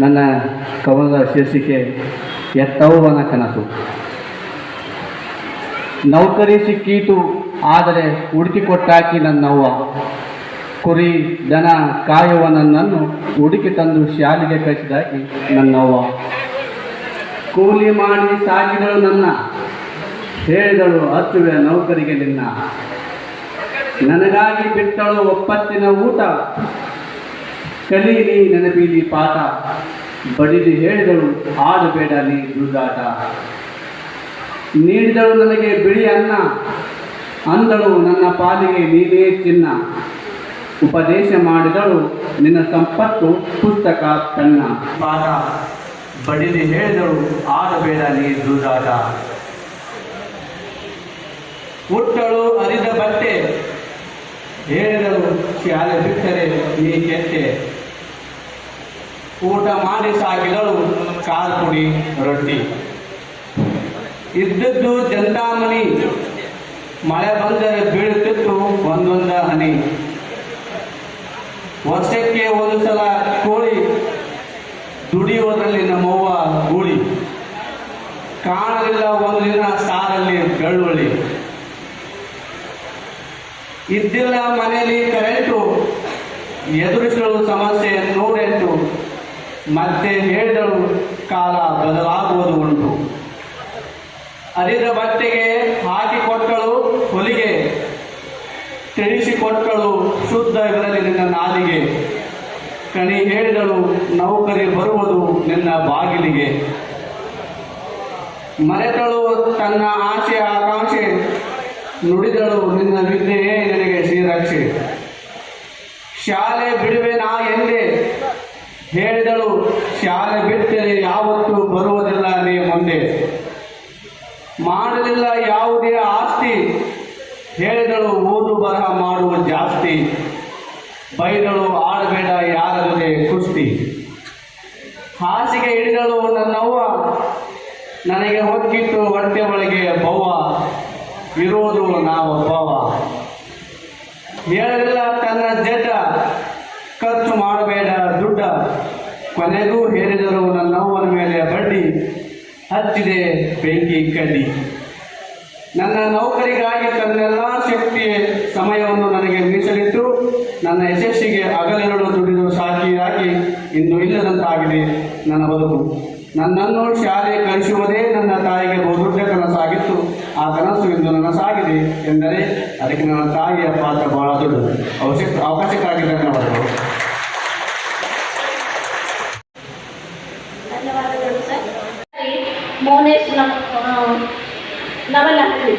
ನನ್ನ ಕವನದ ಶೀರ್ಷಿಕೆ ಎತ್ತವ್ವನ ಕನಸು. ನೌಕರಿ ಸಿಕ್ಕೀತು, ಆದರೆ ಹುಡುಕಿಕೊಟ್ಟಾಕಿ ನನ್ನವ್ವ. ಕುರಿ ದನ ಕಾಯುವ ನನ್ನನ್ನು ಹುಡುಕಿ ತಂದು ಶಾಲೆಗೆ ಕಳಿಸಿದಾಕಿ ನನ್ನವ್ವ. ಕೂಲಿ ಮಾಡಿ ಸಾಕಿದಳು ನನ್ನ, ಹೇಳಿದಳು ಹಚ್ಚುವೆ ನೌಕರಿಗೆ ನಿನ್ನ. ನನಗಾಗಿ ಬಿಟ್ಟಳು ಒಪ್ಪತ್ತಿನ ಊಟ, ಕಲೀಲಿ ನೆನಪೀಲಿ ಪಾಠ. ಬಡಿದು ಹೇಳಿದಳು ಆಡಬೇಡ ನೀ ಜೂಜಾಟ. ನೀಡಿದಳು ನನಗೆ ಬಿಳಿ ಅನ್ನ, ಅಂದಳು ನನ್ನ ಪಾಲಿಗೆ ನೀನೇ ಚಿನ್ನ. ಉಪದೇಶ ಮಾಡಿದಳು ನಿನ್ನ ಸಂಪತ್ತು ಪುಸ್ತಕ ಕಣ್ಣ. ಪಾಠ ಬಡಿದು ಹೇಳಿದಳು ಆಡಬೇಡ ನೀ ಜೂಜಾಟ. ಹುಟ್ಟಳು ಅರಿದ ಬಟ್ಟೆ, ಹೇಳಿದಳು ಶಾಲೆ ಬಿಟ್ಟರೆ ನೀ ಕೆಟ್ಟೆ. ಊಟ ಮಾಡಿ ಸಾಕಿದಳು ಕಾಲ್ ಪುಡಿ ರೊಟ್ಟಿ. ಇದ್ದದ್ದು ಜಂತಾಮಣಿ, ಮಳೆ ಬಂದರೆ ಬೀಳುತ್ತಿತ್ತು ಒಂದೊಂದ ಹನಿ. ವರ್ಷಕ್ಕೆ ಒಂದು ಸಲ ಕೋಳಿ, ದುಡಿಯುವುದರಲ್ಲಿ ನಮ್ಮವ್ವ ಗೂಳಿ. ಕಾಣಲಿಲ್ಲ ಒಂದು ದಿನ ಸಾರಲ್ಲಿ ಬೆಳ್ಳುಳ್ಳಿ. ಇದ್ದಿಲ್ಲ ಮನೆಯಲ್ಲಿ ಕರೆಂಟು, ಎದುರಿಸಲು ಸಮಸ್ಯೆ ನೂರೆಂಟು. ಮತ್ತೆ ಹೇಳಿದಳು ಕಾಲ ಬದಲಾಗುವುದು ಉಂಟು. ಅರಿದ ಬಟ್ಟೆಗೆ ಹಾಕಿಕೊಟ್ಟಳು ಹೊಲಿಗೆ, ತಿಳಿಸಿಕೊಟ್ಟಳು ಶುದ್ಧ ಇರಲಿ ನಿನ್ನ ನಾಲಿಗೆ. ಕಣಿ ಹೇಳಿದಳು ನೌಕರಿ ಬರುವುದು ನಿನ್ನ ಬಾಗಿಲಿಗೆ. ಮರೆತಳು ತನ್ನ ಆಸೆ ಆಕಾಂಕ್ಷೆ, ನುಡಿದಳು ನಿನ್ನ ವಿದ್ಯೆಯೇ ನನಗೆ ಶ್ರೀರಕ್ಷೆ. ಶಾಲೆ ಬಿಡುವೆ ನಾ ಎಂದೆ, ಹೇಳಿದಳು ಶಾಲೆ ಬಿಟ್ಟರೆ ಯಾವತ್ತೂ ಬರುವುದಿಲ್ಲ ನೀ ಮುಂದೆ. ಮಾಡಲಿಲ್ಲ ಯಾವುದೇ ಆಸ್ತಿ, ಹೇಳಿದಳು ಓದು ಬರಹ ಮಾಡುವ ಜಾಸ್ತಿ. ಬೈದಳು ಆಡಬೇಡ ಯಾರ ಜೊತೆ ಕುಸ್ತಿ. ಹಾಸಿಗೆ ಹಿಡಿದಳು ನನ್ನವ್ವ, ನನಗೆ ಹೊಕ್ಕಿತ್ತು ಹೊಟ್ಟೆ ಒಳಗೆ ಬವ್ವ. ಇರೋದು ನಾವೊಬ್ಬವ. ಹೇಳಲಿಲ್ಲ ತನ್ನ ಜಡ್ಡ, ಖರ್ಚು ಮಾಡಬೇಡ ದುಡ್ಡ. ಕೊನೆಗೂ ಹೇರಿದರು ನನ್ನವ್ವನ ಮೇಲೆ ಬಡ್ಡಿ, ಹಚ್ಚಿದೆ ಬೆಂಕಿ ಕಡ್ಡಿ. ನನ್ನ ನೌಕರಿಗಾಗಿ ತನ್ನೆಲ್ಲ ಶಕ್ತಿಯ ಸಮಯವನ್ನು ನನಗೆ ಮೀಸಲಿಟ್ಟು ನನ್ನ ಯಶಸ್ಸಿಗೆ ಹಗಲಿರುಳು ದುಡಿದು ಸಾಕಿಯಾಗಿ ಇಂದು ಇಲ್ಲದಂತಾಗಿದೆ ನನ್ನ ಬದುಕು. ನನ್ನನ್ನು ಶಾಲೆ ಕಲಿಸುವುದೇ ನನ್ನ ತಾಯಿಗೆ ಬಹುದೊಡ್ಡ ಕನಸಾಗಿತ್ತು. ಆ ಕನಸು ಇಂದು ನನಸಾಗಿದೆ ಎಂದರೆ ಅದಕ್ಕೆ ನನ್ನ ತಾಯಿಯ ಪಾತ್ರ ಬಹಳ ದೊಡ್ಡದು. ಅವಕಾಶಕ್ಕಾಗಿ ಧನ್ಯವಾದಗಳು. ಧನ್ಯವಾದಗಳು ಸರ್. ಮೌನೇಶ್ ನವಲಹಳ್ಳಿ.